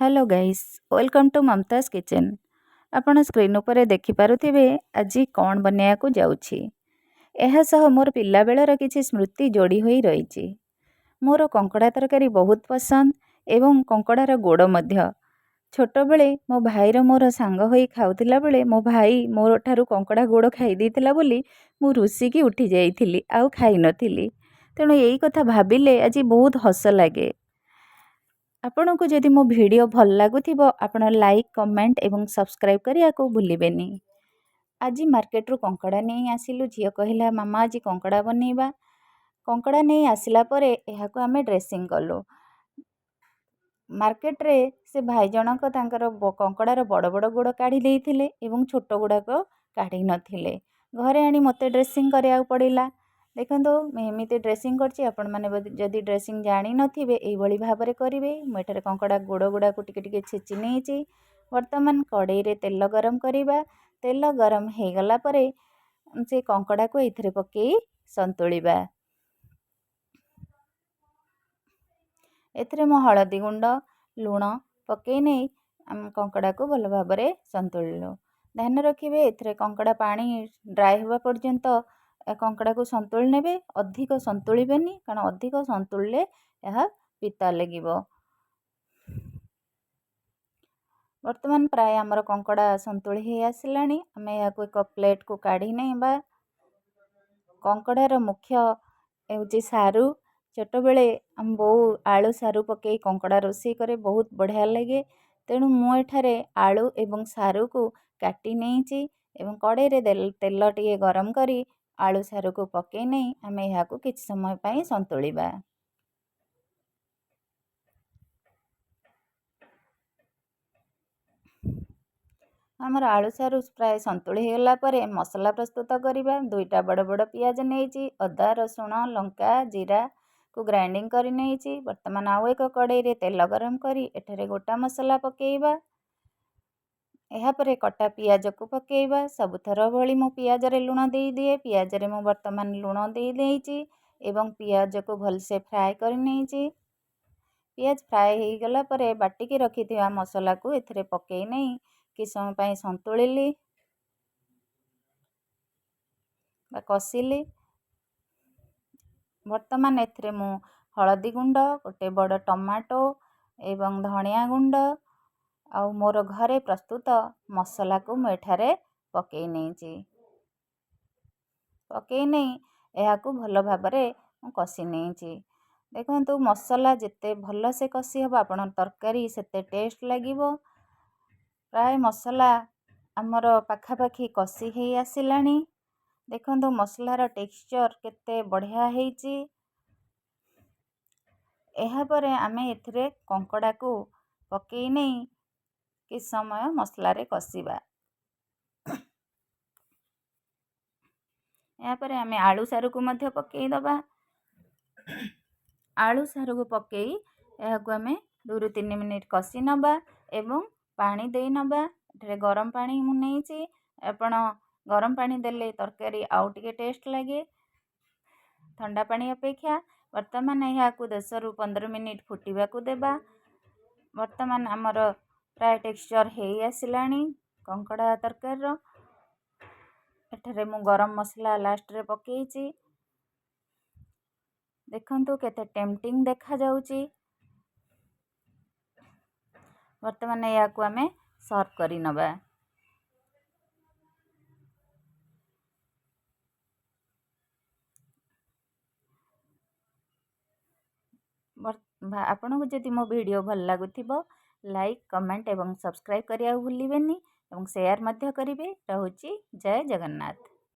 Hello guys welcome to Mumtaz kitchen. आपण screen उपरे देखि पारुथिबे आजी कौन बनिया को जाउछि। एहा सह मोर पिल्ला बेलर किछि स्मृति जोड़ी होई रहिछि। मोर कंकड़ा तरकारी बहुत पसंद एवं कंकड़ार गोड़ मध्य। छोट बेले मो भाईर मोर सांग होई खाउथिला बेले मो भाई मोर ठारू कंकड़ा गोड़ खाई देइथिला बोली मु रुसिकी उठी जाइथिली आउ खाई नथिली। तेणु एई कथा भाबिले आजी बहुत हस लागे। आपनको जदि मो वीडियो भल लागुथिबो आपण लाइक कमेंट एवं सब्सक्राइब करिया को भूलिबेनी। आज मार्केट रू कंकड़ा नहीं आसिलु। झियो कहिला मामा आज कंकड़ा बनेबा। कंकड़ा नहीं आसिला परे एहाको आमे ड्रेसिंग कलु। मार्केट रे से भाई जनक तांकर कंकड़ार बड़ बड़ गोड़ काढ़ी देइथिले एवं छोट गुड़ाक काढ़ी नथिले। घरे आनी मते ड्रेसिंग करिया पड़िला। देखो एमती ड्रेसिंग करछि आपण माने जदि ड्रेसिंग जानी नथिबे एई भली भाबरे करिवे। मु एठारे कंकड़ा गोड़ गुड़ा को टिके टिके छेचि नेछि। वर्तमान कड़ाई रे तेल गरम करिबा। तेल गरम हे गला परे से कंकड़ा को एथिरे पकेई संतुलिबा। एथिरे मो हळदी गुंड लूण पकेई नै कंकड़ा को भल भाबरे संतुलिलो। ध्यान रखिबे एथिरे कंकड़ा पानी ड्राई होबा पर्यंत कंकड़ा को संतुल नेबे। अधिक संतुलिबेनी कारण अधिक संतुलले यह पिता लगिबो। वर्तमान प्राय आमर कंकड़ा संतुली हे आसिलानी। आमे याको एक प्लेट को काढ़ी नेबा। कंकड़ार मुख्य हेउची सारू। छोट बेले हम बहु आलू सारू पकेई कंकड़ा रोषेई करे बहुत बढ़िया लगे। तेणु मु एठारे आलू एवं सारू को काटी नेछि एवं कड़ाई रे तेल टिके गरम करी आलू सारू को पकेई नै आमे याको किछि समय पई संतुलिबा। हमर आलू सारू प्राय संतुली होला परे मसला प्रस्तुत करिबा। दुईटा बड़ बड़ पियाज नेछि। अदा रसुण लंका जीरा को ग्राइंडिंग करि नेछि। वर्तमान आउ एक कड़ाई रे तेल गरम करी एठारे गोटा मसला पकेइबा। एहा परे कटा पियाज को पकेइबा। सबुथर भली मु पियाज रे लूण देई दिए। पियाज रे मु वर्तमान लूण देई देइछि एवं पियाज को भलसे फ्राए करि नेछि। पियाज फ्राए हे गला परे बाटिकी रखिथिबा मसला को एथिरे पकेई नै कि समय पई संतुलिली बा कसिली। वर्तमान एथिरे मु हळदी गुंड गोटे बड़ टमाटो एवं धनिया गुंड आउ मोर घरे प्रस्तुत मसला को मु एठारे पकेई नेछि। पकेई नै एहाकू भल भाबरे कसी नेछि। देखंतु मसला जेते भल से कसी हबो आपण तरकारी सेते टेस्ट लागिबो। प्राय मसला आमर पाखापाखी कसी हे आसिलानी। देखंतु मसलार टेक्सचर केते बढ़िया हेइछि। एहा परे आमे एथिरे कंकड़ा को पकेई नै कि समय मसला रे कसीबा। एहा परे आमे आलू सारू को मध्य पकेई दबा। आलू सारू को पकेई एहाकू आमे 2-3 मिनिट कसी नबा एवं पानी देई नबा। एठारे गरम पानी मु नेछि। आपण गरम पानी देले तरकारी आउ टिके टेस्ट लागे ठंडा पानी अपेक्षा। वर्तमान एहाकू 10-15 मिनिट फुटिबा को देबा। वर्तमान आमर प्राय टेक्सचर हे आसिलानी कंकड़ा तरकारी रो। एठारे मु गरम मसला लास्ट रे पकेइछि। देखंतु केते टेम्पटिंग देखा जाउछि। वर्तमान याकू आमे सर्व करि नबा। आपनको जदि मो वीडियो भल लागुथिबो लाइक कमेंट एवं सब्सक्राइब करिया भूलिबेनी एवं शेयर मध्य करिवे। रहुछि जय जगन्नाथ।